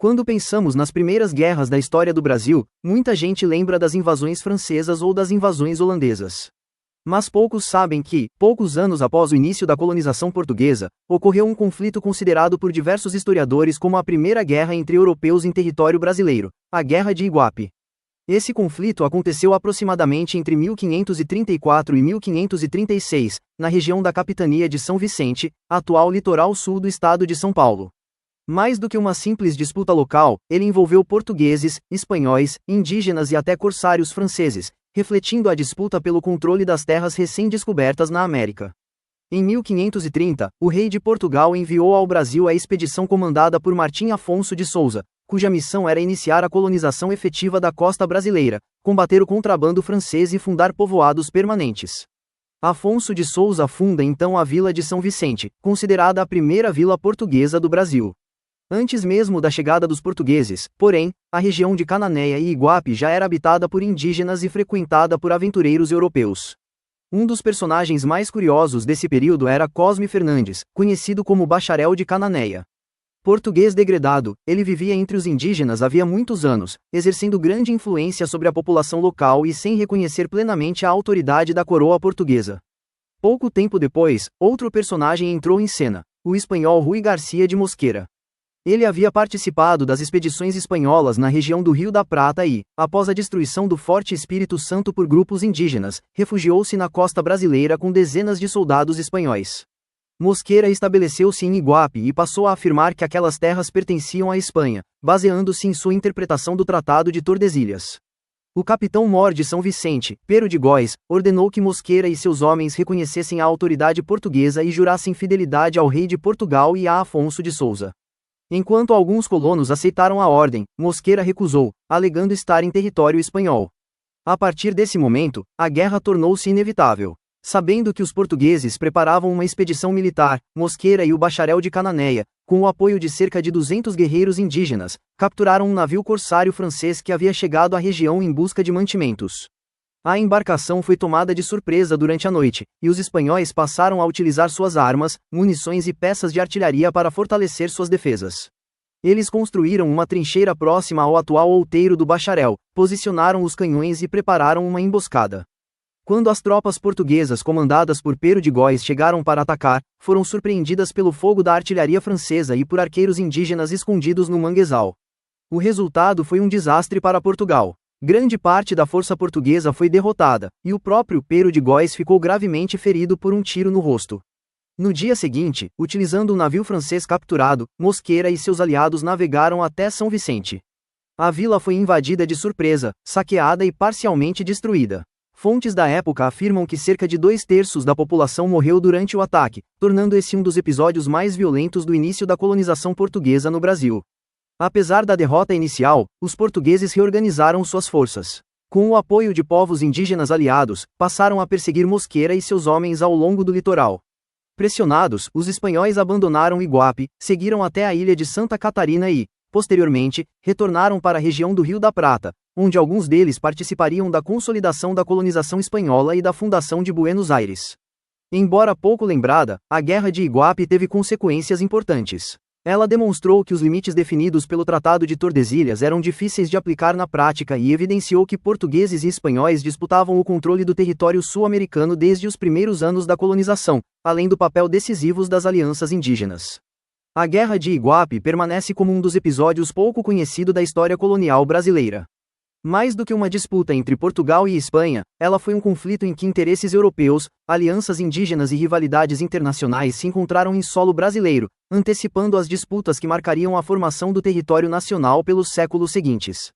Quando pensamos nas primeiras guerras da história do Brasil, muita gente lembra das invasões francesas ou das invasões holandesas. Mas poucos sabem que, poucos anos após o início da colonização portuguesa, ocorreu um conflito considerado por diversos historiadores como a primeira guerra entre europeus em território brasileiro, a Guerra de Iguape. Esse conflito aconteceu aproximadamente entre 1534 e 1536, na região da capitania de São Vicente, atual litoral sul do estado de São Paulo. Mais do que uma simples disputa local, ele envolveu portugueses, espanhóis, indígenas e até corsários franceses, refletindo a disputa pelo controle das terras recém-descobertas na América. Em 1530, o rei de Portugal enviou ao Brasil a expedição comandada por Martim Afonso de Souza, cuja missão era iniciar a colonização efetiva da costa brasileira, combater o contrabando francês e fundar povoados permanentes. Afonso de Souza funda então a vila de São Vicente, considerada a primeira vila portuguesa do Brasil. Antes mesmo da chegada dos portugueses, porém, a região de Cananéia e Iguape já era habitada por indígenas e frequentada por aventureiros europeus. Um dos personagens mais curiosos desse período era Cosme Fernandes, conhecido como Bacharel de Cananéia. Português degradado, ele vivia entre os indígenas havia muitos anos, exercendo grande influência sobre a população local e sem reconhecer plenamente a autoridade da coroa portuguesa. Pouco tempo depois, outro personagem entrou em cena, o espanhol Rui Garcia de Mosqueira. Ele havia participado das expedições espanholas na região do Rio da Prata e, após a destruição do Forte Espírito Santo por grupos indígenas, refugiou-se na costa brasileira com dezenas de soldados espanhóis. Mosqueira estabeleceu-se em Iguape e passou a afirmar que aquelas terras pertenciam à Espanha, baseando-se em sua interpretação do Tratado de Tordesilhas. O capitão-mor de São Vicente, Pero de Góis, ordenou que Mosqueira e seus homens reconhecessem a autoridade portuguesa e jurassem fidelidade ao rei de Portugal e a Afonso de Souza. Enquanto alguns colonos aceitaram a ordem, Mosqueira recusou, alegando estar em território espanhol. A partir desse momento, a guerra tornou-se inevitável. Sabendo que os portugueses preparavam uma expedição militar, Mosqueira e o Bacharel de Cananéia, com o apoio de cerca de 200 guerreiros indígenas, capturaram um navio corsário francês que havia chegado à região em busca de mantimentos. A embarcação foi tomada de surpresa durante a noite, e os espanhóis passaram a utilizar suas armas, munições e peças de artilharia para fortalecer suas defesas. Eles construíram uma trincheira próxima ao atual outeiro do Bacharel, posicionaram os canhões e prepararam uma emboscada. Quando as tropas portuguesas comandadas por Pero de Góis chegaram para atacar, foram surpreendidas pelo fogo da artilharia francesa e por arqueiros indígenas escondidos no manguezal. O resultado foi um desastre para Portugal. Grande parte da força portuguesa foi derrotada, e o próprio Pero de Góis ficou gravemente ferido por um tiro no rosto. No dia seguinte, utilizando um navio francês capturado, Mosqueira e seus aliados navegaram até São Vicente. A vila foi invadida de surpresa, saqueada e parcialmente destruída. Fontes da época afirmam que cerca de 2/3 da população morreu durante o ataque, tornando esse um dos episódios mais violentos do início da colonização portuguesa no Brasil. Apesar da derrota inicial, os portugueses reorganizaram suas forças. Com o apoio de povos indígenas aliados, passaram a perseguir Mosqueira e seus homens ao longo do litoral. Pressionados, os espanhóis abandonaram Iguape, seguiram até a ilha de Santa Catarina e, posteriormente, retornaram para a região do Rio da Prata, onde alguns deles participariam da consolidação da colonização espanhola e da fundação de Buenos Aires. Embora pouco lembrada, a Guerra de Iguape teve consequências importantes. Ela demonstrou que os limites definidos pelo Tratado de Tordesilhas eram difíceis de aplicar na prática e evidenciou que portugueses e espanhóis disputavam o controle do território sul-americano desde os primeiros anos da colonização, além do papel decisivo das alianças indígenas. A Guerra de Iguape permanece como um dos episódios pouco conhecido da história colonial brasileira. Mais do que uma disputa entre Portugal e Espanha, ela foi um conflito em que interesses europeus, alianças indígenas e rivalidades internacionais se encontraram em solo brasileiro, antecipando as disputas que marcariam a formação do território nacional pelos séculos seguintes.